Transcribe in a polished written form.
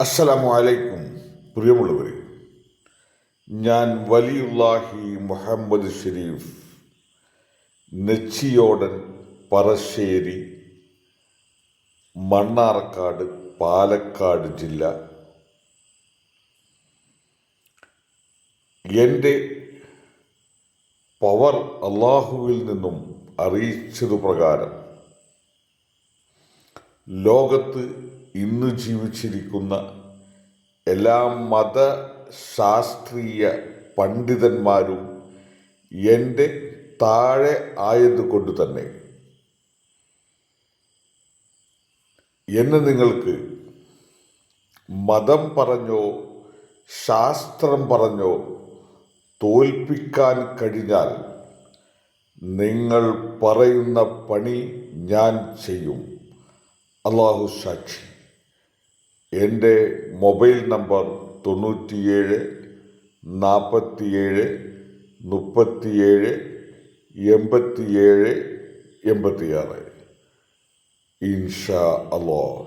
അസ്സലാമു അലൈക്കും. പ്രിയമുള്ളവരെ, ഞാൻ വലിയുല്ലാഹി മുഹമ്മദ് ഷരീഫ്, നെച്ചിയോടൻ, പറശ്ശേരി, മണ്ണാർക്കാട്, പാലക്കാട് ജില്ല. എൻ്റെ പവർ അള്ളാഹുവിൽ നിന്നും അറിയിച്ചതു പ്രകാരം ലോകത്ത് ഇന്ന് ജീവിച്ചിരിക്കുന്ന എല്ലാ മതശാസ്ത്രീയ പണ്ഡിതന്മാരും എൻ്റെ താഴെ ആയതുകൊണ്ട് തന്നെ എന്നെ നിങ്ങൾക്ക് മതം പറഞ്ഞോ ശാസ്ത്രം പറഞ്ഞോ തോൽപ്പിക്കാൻ കഴിഞ്ഞാൽ നിങ്ങൾ പറയുന്ന പണി ഞാൻ ചെയ്യും. അള്ളാഹു സാക്ഷി. എൻ്റെ മൊബൈൽ നമ്പർ 97 47 37 87 86. ഇൻഷാ അല്ലാഹ്.